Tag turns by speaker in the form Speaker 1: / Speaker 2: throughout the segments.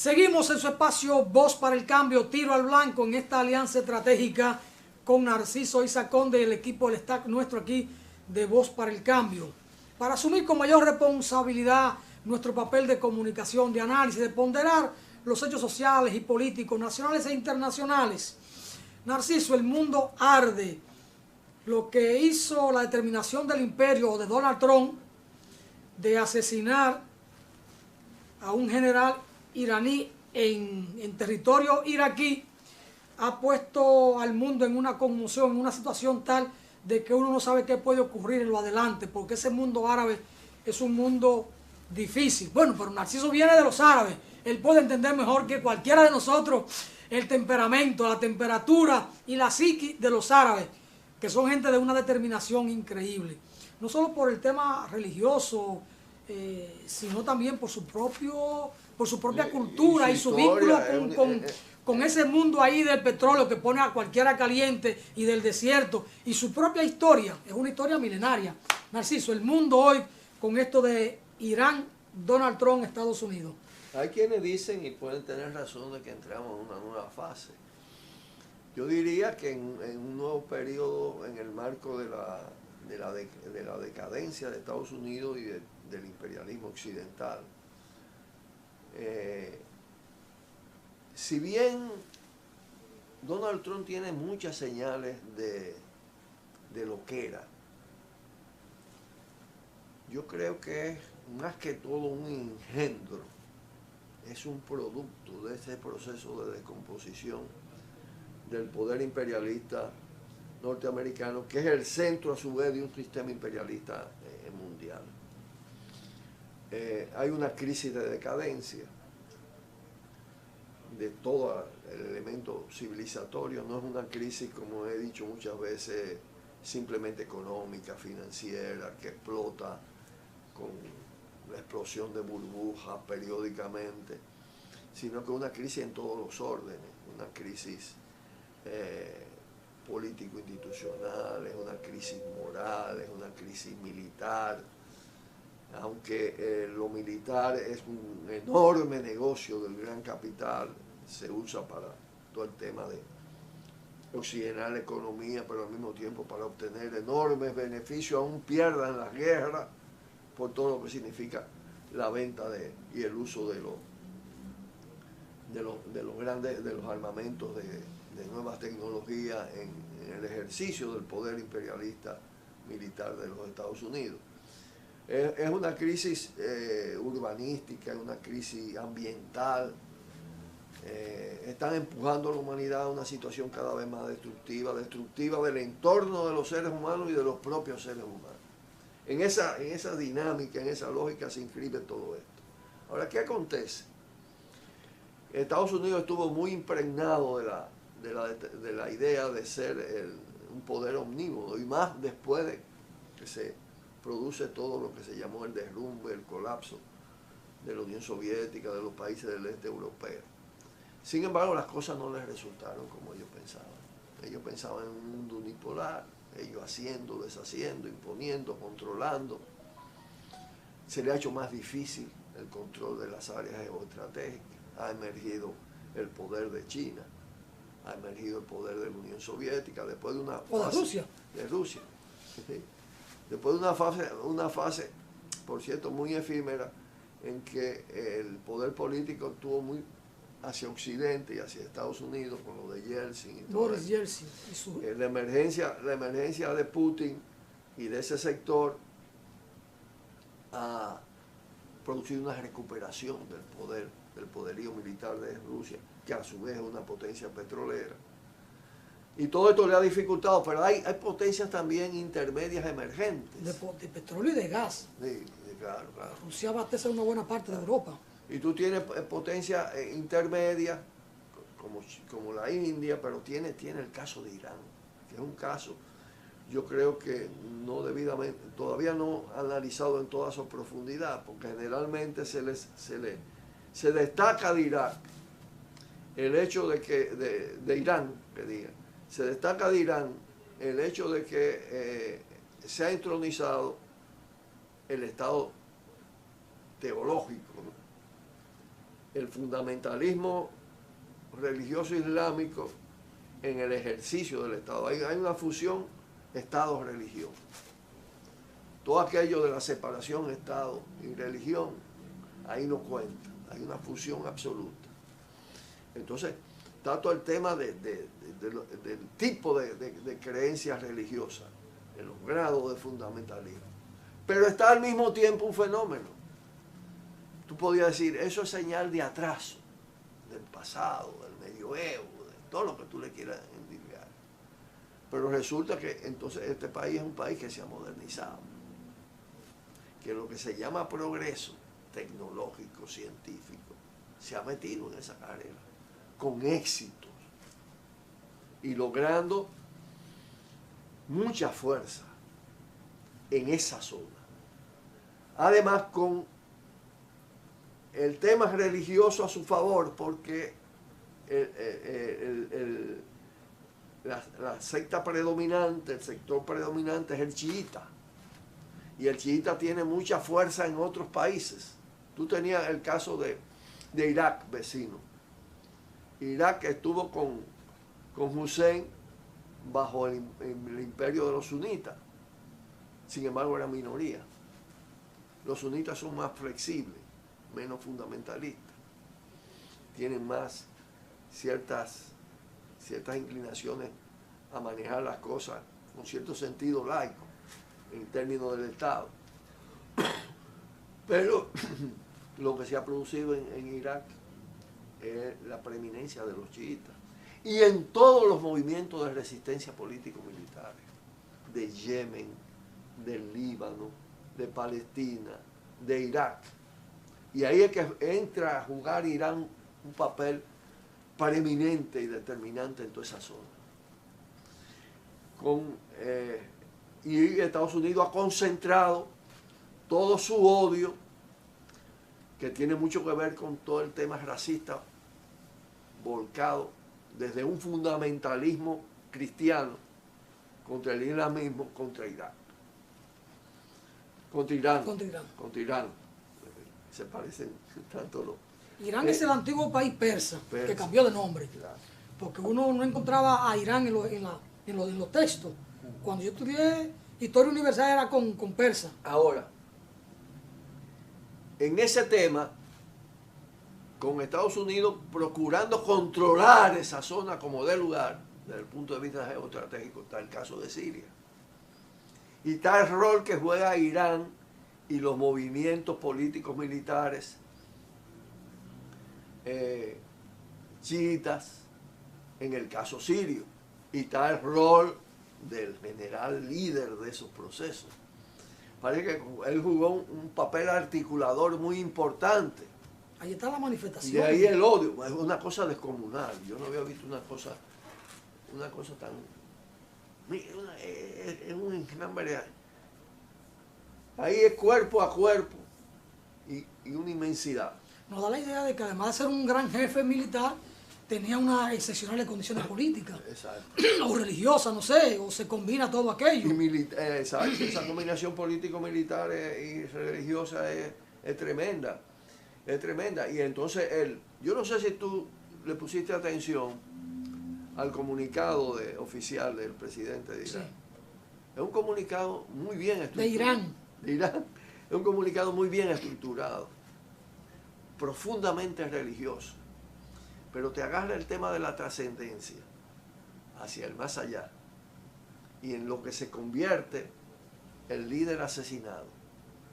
Speaker 1: Seguimos en su espacio Voz para el Cambio, tiro al blanco en esta alianza estratégica con Narciso Isa Conde y el equipo del staff nuestro aquí de Voz para el Cambio. Para asumir con mayor responsabilidad nuestro papel de comunicación, de análisis, de ponderar los hechos sociales y políticos nacionales e internacionales. Narciso, el mundo arde. Lo que hizo la determinación del imperio de Donald Trump de asesinar a un general iraní en territorio iraquí ha puesto al mundo en una conmoción, en una situación tal de que uno no sabe qué puede ocurrir en lo adelante, porque ese mundo árabe es un mundo difícil. Bueno, pero Narciso viene de los árabes, él puede entender mejor que cualquiera de nosotros el temperamento, la temperatura y la psiqui de los árabes, que son gente de una determinación increíble, no solo por el tema religioso, sino también por su propia cultura y su vínculo con ese mundo ahí del petróleo que pone a cualquiera caliente y del desierto, y su propia historia, es una historia milenaria. Narciso, el mundo hoy con esto de Irán, Donald Trump, Estados Unidos.
Speaker 2: Hay quienes dicen, y pueden tener razón, de que entramos en una nueva fase. Yo diría que en un nuevo periodo en el marco de la decadencia de Estados Unidos y del imperialismo occidental. Si bien Donald Trump tiene muchas señales de lo que era, yo creo que es más que todo un engendro, es un producto de ese proceso de descomposición del poder imperialista norteamericano, que es el centro a su vez de un sistema imperialista mundial. Hay una crisis de decadencia de todo el elemento civilizatorio, no es una crisis, como he dicho muchas veces, simplemente económica, financiera, que explota con la explosión de burbujas periódicamente, sino que es una crisis en todos los órdenes, una crisis político-institucional, es una crisis moral, es una crisis militar, aunque lo militar es un enorme negocio del gran capital, se usa para todo el tema de oxigenar la economía, pero al mismo tiempo para obtener enormes beneficios, aún pierdan las guerras por todo lo que significa la venta y el uso de los armamentos de nuevas tecnologías en el ejercicio del poder imperialista militar de los Estados Unidos. Es una crisis urbanística, es una crisis ambiental. Están empujando a la humanidad a una situación cada vez más destructiva del entorno de los seres humanos y de los propios seres humanos. En esa dinámica, en esa lógica se inscribe todo esto. Ahora, ¿qué acontece? Estados Unidos estuvo muy impregnado de la idea de ser un poder omnímodo, y más después de que se produce todo lo que se llamó el derrumbe, el colapso de la Unión Soviética, de los países del este europeo. Sin embargo, las cosas no les resultaron como ellos pensaban. Ellos pensaban en un mundo unipolar, ellos haciendo, deshaciendo, imponiendo, controlando. Se le ha hecho más difícil el control de las áreas geoestratégicas. Ha emergido el poder de China, ha emergido el poder de la Unión Soviética, después de una fase de Rusia. Después de una fase, por cierto, muy efímera, en que el poder político estuvo muy hacia Occidente y hacia Estados Unidos, con lo de Yeltsin y todo
Speaker 1: Boris Yeltsin.
Speaker 2: La emergencia de Putin y de ese sector ha producido una recuperación del poderío militar de Rusia, que a su vez es una potencia petrolera. Y todo esto le ha dificultado, pero hay potencias también intermedias emergentes.
Speaker 1: De petróleo y de gas.
Speaker 2: Sí, claro.
Speaker 1: Rusia abastece una buena parte de Europa.
Speaker 2: Y tú tienes potencias intermedias, como la India, pero tiene el caso de Irán, que es un caso, yo creo que no debidamente, todavía no analizado en toda su profundidad, porque generalmente se destaca de Irak el hecho de que, de Irán, que diga, se destaca de Irán el hecho de que se ha entronizado el Estado teológico, ¿no? el fundamentalismo religioso islámico en el ejercicio del Estado. Hay una fusión Estado-religión. Todo aquello de la separación Estado y religión, ahí no cuenta. Hay una fusión absoluta. Entonces, está todo el tema del tipo de creencias religiosas, en los grados de fundamentalismo. Pero está al mismo tiempo un fenómeno. Tú podías decir, eso es señal de atraso, del pasado, del medioevo, de todo lo que tú le quieras endilgar. Pero resulta que entonces este país es un país que se ha modernizado, que lo que se llama progreso tecnológico, científico, se ha metido en esa carrera, con éxitos, y logrando mucha fuerza en esa zona. Además, con el tema religioso a su favor, porque la secta predominante, el sector predominante es el chiita. Y el chiita tiene mucha fuerza en otros países. Tú tenías el caso de Irak, vecino. Irak estuvo con Hussein bajo el imperio de los sunitas. Sin embargo, era minoría. Los sunitas son más flexibles, menos fundamentalistas. Tienen más ciertas inclinaciones a manejar las cosas con cierto sentido laico, en términos del Estado. Pero lo que se ha producido en Irak es la preeminencia de los chiitas. Y en todos los movimientos de resistencia político-militares, de Yemen, del Líbano, de Palestina, de Irak. Y ahí es que entra a jugar Irán un papel preeminente y determinante en toda esa zona. Y Estados Unidos ha concentrado todo su odio, que tiene mucho que ver con todo el tema racista, volcado desde un fundamentalismo cristiano contra el islamismo, contra Irak. Contra Irán. Se parecen tanto los...
Speaker 1: Irán es el antiguo país persa, que cambió de nombre.
Speaker 2: Claro.
Speaker 1: Porque uno no encontraba a Irán en los textos. Cuando yo estudié Historia Universal era con persa.
Speaker 2: Ahora, en ese tema, con Estados Unidos procurando controlar esa zona como de lugar, desde el punto de vista geoestratégico, está el caso de Siria. Y está el rol que juega Irán y los movimientos políticos militares chiitas en el caso sirio. Y está el rol del general líder de esos procesos. Parece que él jugó un papel articulador muy importante.
Speaker 1: Ahí está la manifestación.
Speaker 2: Y de ahí el odio, es una cosa descomunal. Yo no había visto una cosa tan... Es un enjambre. Ahí es cuerpo a cuerpo y una inmensidad.
Speaker 1: Nos da la idea de que además de ser un gran jefe militar, tenía unas excepcionales condiciones políticas. Exacto. O religiosas, no sé, o se combina todo aquello.
Speaker 2: Exacto, esa combinación político-militar y religiosa es tremenda. Es tremenda. Y entonces yo no sé si tú le pusiste atención al comunicado oficial del presidente de Irán. Sí. Es un comunicado muy bien estructurado. De Irán. Es un comunicado muy bien estructurado, profundamente religioso, pero te agarra el tema de la trascendencia hacia el más allá y en lo que se convierte el líder asesinado.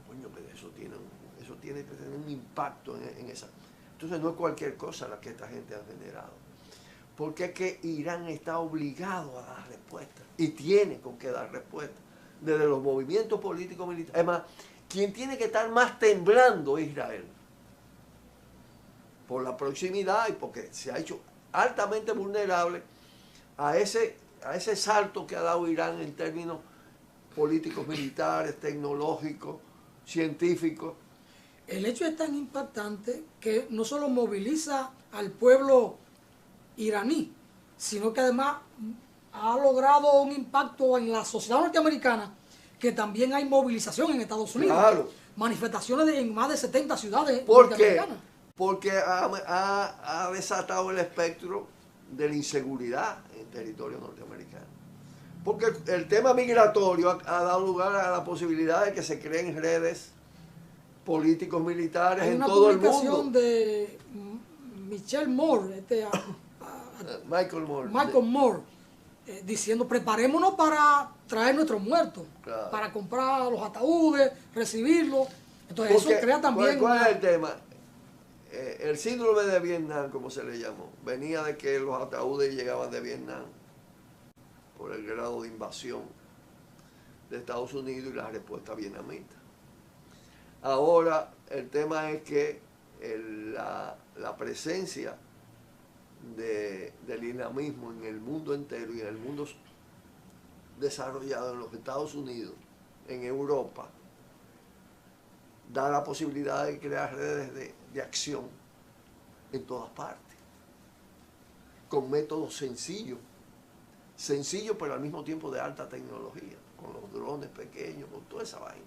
Speaker 2: Coño, que eso tiene que tener un impacto en esa. Entonces no es cualquier cosa la que esta gente ha generado, porque es que Irán está obligado a dar respuesta y tiene con qué dar respuesta desde los movimientos políticos militares. Además, quien tiene que estar más temblando es Israel, por la proximidad y porque se ha hecho altamente vulnerable a ese salto que ha dado Irán en términos políticos, militares, tecnológicos, científicos.
Speaker 1: El hecho es tan impactante que no solo moviliza al pueblo iraní, sino que además ha logrado un impacto en la sociedad norteamericana, que también hay movilización en Estados Unidos.
Speaker 2: Claro.
Speaker 1: Manifestaciones en más de 70 ciudades
Speaker 2: norteamericanas. porque ha desatado el espectro de la inseguridad en territorio norteamericano. Porque el tema migratorio ha dado lugar a la posibilidad de que se creen redes políticos militares en todo el mundo.
Speaker 1: Hay una publicación de Michelle Moore, Michael Moore, diciendo preparémonos para traer nuestros muertos, claro, para comprar los ataúdes, recibirlos. Entonces porque, eso crea también...
Speaker 2: ¿Cuál es el tema? El síndrome de Vietnam, como se le llamó, venía de que los ataúdes llegaban de Vietnam por el grado de invasión de Estados Unidos y la respuesta vietnamita. Ahora el tema es que la presencia del islamismo en el mundo entero y en el mundo desarrollado, en los Estados Unidos, en Europa, da la posibilidad de crear redes de acción en todas partes, con métodos sencillos pero al mismo tiempo de alta tecnología, con los drones pequeños, con toda esa vaina.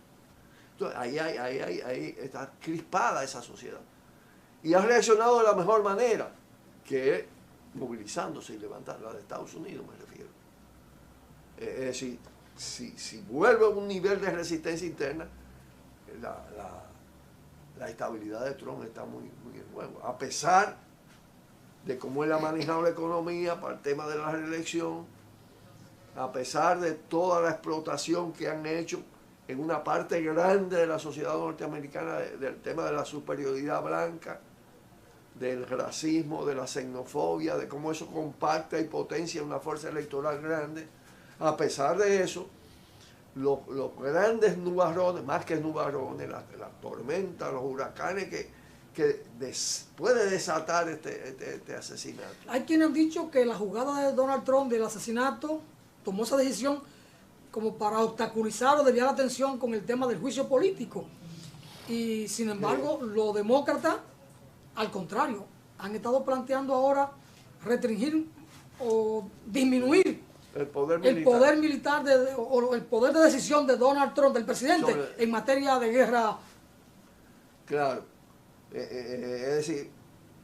Speaker 2: Entonces ahí está crispada esa sociedad. Y ha reaccionado de la mejor manera, que es movilizándose y levantando, la de Estados Unidos me refiero. Es decir, si vuelve a un nivel de resistencia interna, la estabilidad de Trump está muy en juego. A pesar de cómo él ha manejado la economía para el tema de la reelección, a pesar de toda la explotación que han hecho en una parte grande de la sociedad norteamericana del tema de la superioridad blanca, del racismo, de la xenofobia, de cómo eso compacta y potencia una fuerza electoral grande. A pesar de eso, los grandes nubarrones, más que nubarrones, las tormentas, los huracanes que puede desatar este asesinato.
Speaker 1: Hay quienes han dicho que la jugada de Donald Trump del asesinato tomó esa decisión como para obstaculizar o desviar la atención con el tema del juicio político. Y sin embargo, los demócratas, al contrario, han estado planteando ahora restringir o disminuir el poder militar o el poder de decisión de Donald Trump, del presidente, en materia de guerra.
Speaker 2: Claro. Es decir,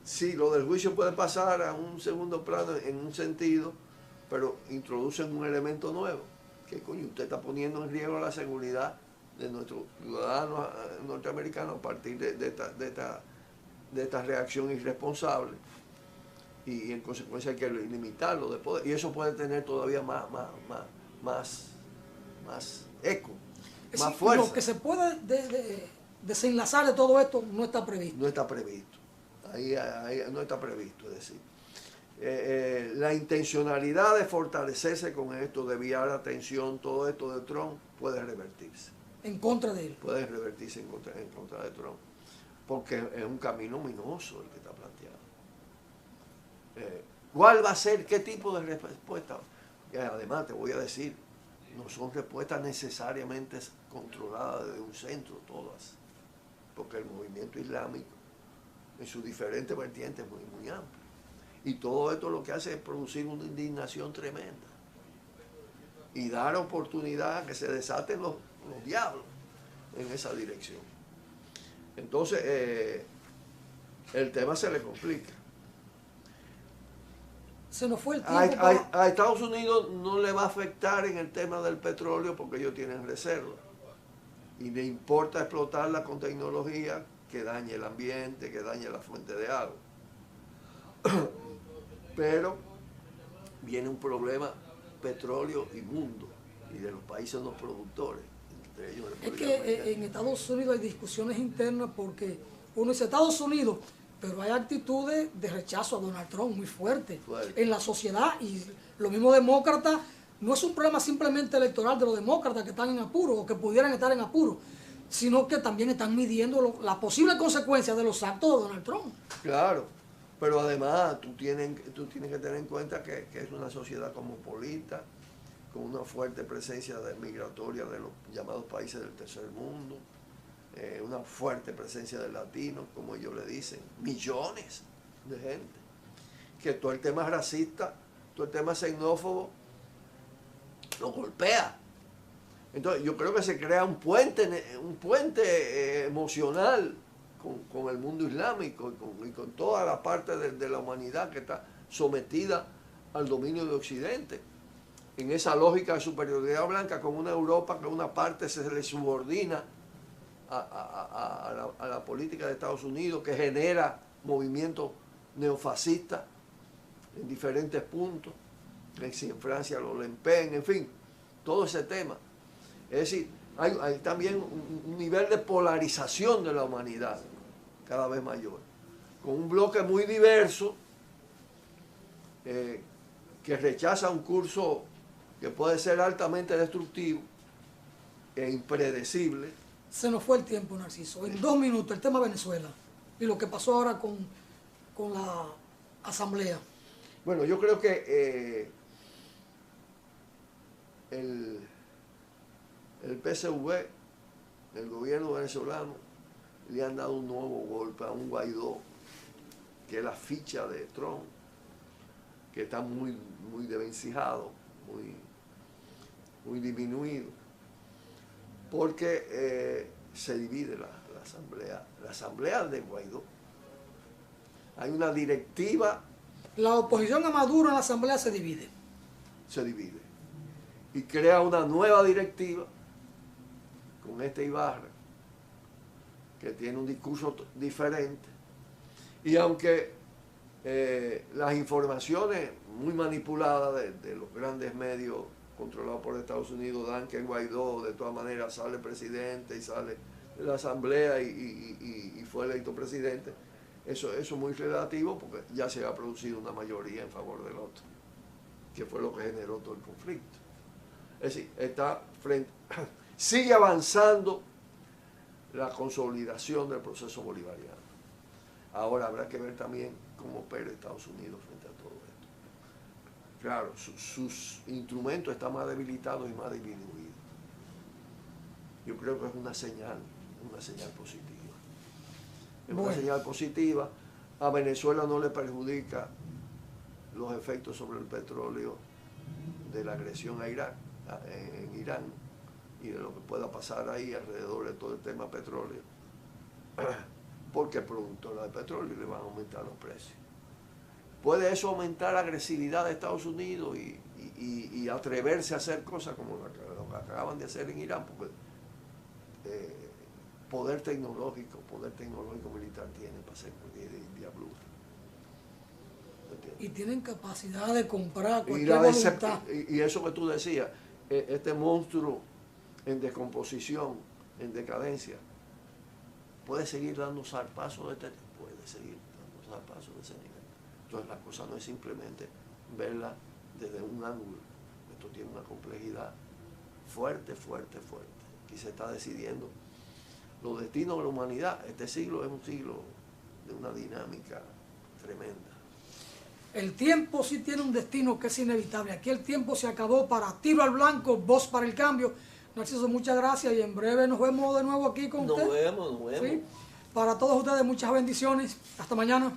Speaker 2: sí, lo del juicio puede pasar a un segundo plano en un sentido, pero introducen un elemento nuevo, que coño, usted está poniendo en riesgo la seguridad de nuestros ciudadanos norteamericanos a partir de esta reacción irresponsable, y en consecuencia hay que limitarlo de poder, y eso puede tener todavía más eco, más fuerza.
Speaker 1: Lo que se puede desenlazar de todo esto no está previsto.
Speaker 2: No está previsto, ahí no está previsto, es decir, la intencionalidad de fortalecerse con esto, de desviar la atención, todo esto de Trump, puede revertirse.
Speaker 1: En contra de él.
Speaker 2: Puede revertirse en contra de Trump, porque es un camino ominoso el que está planteado. ¿Cuál va a ser? ¿Qué tipo de respuesta? Además, te voy a decir, no son respuestas necesariamente controladas desde un centro, todas, porque el movimiento islámico, en sus diferentes vertientes, es muy amplio. Y todo esto lo que hace es producir una indignación tremenda y dar oportunidad a que se desaten los diablos en esa dirección. Entonces, el tema se le complica.
Speaker 1: Se nos fue el tiempo.
Speaker 2: A Estados Unidos no le va a afectar en el tema del petróleo porque ellos tienen reservas y le importa explotarla con tecnología que dañe el ambiente, que dañe la fuente de agua. Pero viene un problema petróleo y mundo y de los países no productores, entre ellos
Speaker 1: es que en Estados Unidos hay discusiones internas porque uno dice Estados Unidos, pero hay actitudes de rechazo a Donald Trump muy fuertes en la sociedad, y los mismos demócratas. No es un problema simplemente electoral de los demócratas que están en apuro o que pudieran estar en apuro, sino que también están midiendo la posible consecuencia de los actos de Donald Trump.
Speaker 2: Claro, pero además tú tienes que tener en cuenta que es una sociedad cosmopolita, con una fuerte presencia migratoria de los llamados países del tercer mundo, una fuerte presencia de latinos, como ellos le dicen, millones de gente, que todo el tema racista, todo el tema xenófobo, lo golpea. Entonces yo creo que se crea un puente emocional con el mundo islámico y con toda la parte de la humanidad que está sometida al dominio de Occidente. En esa lógica de superioridad blanca, con una Europa que una parte se le subordina a la política de Estados Unidos, que genera movimientos neofascistas en diferentes puntos, en Francia los Le Pen, en fin, todo ese tema. Es decir, hay también un nivel de polarización de la humanidad cada vez mayor, con un bloque muy diverso que rechaza un curso que puede ser altamente destructivo e impredecible.
Speaker 1: Se nos fue el tiempo, Narciso. En 2 minutos, el tema Venezuela y lo que pasó ahora con la Asamblea.
Speaker 2: Bueno, yo creo que el PSV, el gobierno venezolano, le han dado un nuevo golpe a un Guaidó, que es la ficha de Trump, que está muy desvencijado, muy disminuido, porque se divide la asamblea de Guaidó. Hay una directiva.
Speaker 1: La oposición a Maduro en la asamblea se divide.
Speaker 2: Se divide. Y crea una nueva directiva con Ibarra, que tiene un discurso diferente. Y aunque las informaciones muy manipuladas de los grandes medios controlados por Estados Unidos dan que Guaidó de todas maneras sale presidente y sale de la asamblea y fue electo presidente, eso es muy relativo porque ya se ha producido una mayoría en favor del otro, que fue lo que generó todo el conflicto. Es decir, sigue avanzando la consolidación del proceso bolivariano. Ahora habrá que ver también cómo opera Estados Unidos frente a todo esto. Claro, sus instrumentos están más debilitados y más disminuidos. Yo creo que es una señal positiva. Es una señal positiva. A Venezuela no le perjudica los efectos sobre el petróleo de la agresión a Irak, en Irán, y de lo que pueda pasar ahí alrededor de todo el tema petróleo, porque productores de petróleo le van a aumentar los precios. ¿Puede eso aumentar la agresividad de Estados Unidos y atreverse a hacer cosas como lo que acaban de hacer en Irán? Porque poder tecnológico militar tiene para hacer cualquier diablura.
Speaker 1: Y tienen capacidad de comprar cualquier voluntad.
Speaker 2: Y eso que tú decías, este monstruo en descomposición, en decadencia, puede seguir dando zarpazos de ese nivel. Entonces la cosa no es simplemente verla desde un ángulo. Esto tiene una complejidad fuerte. Aquí se está decidiendo los destinos de la humanidad. Este siglo es un siglo de una dinámica tremenda.
Speaker 1: El tiempo sí tiene un destino que es inevitable. Aquí el tiempo se acabó para Tiro al Blanco, Voz para el Cambio. Narciso, muchas gracias y en breve nos vemos de nuevo aquí con usted.
Speaker 2: Nos vemos.
Speaker 1: ¿Sí? Para todos ustedes, muchas bendiciones. Hasta mañana.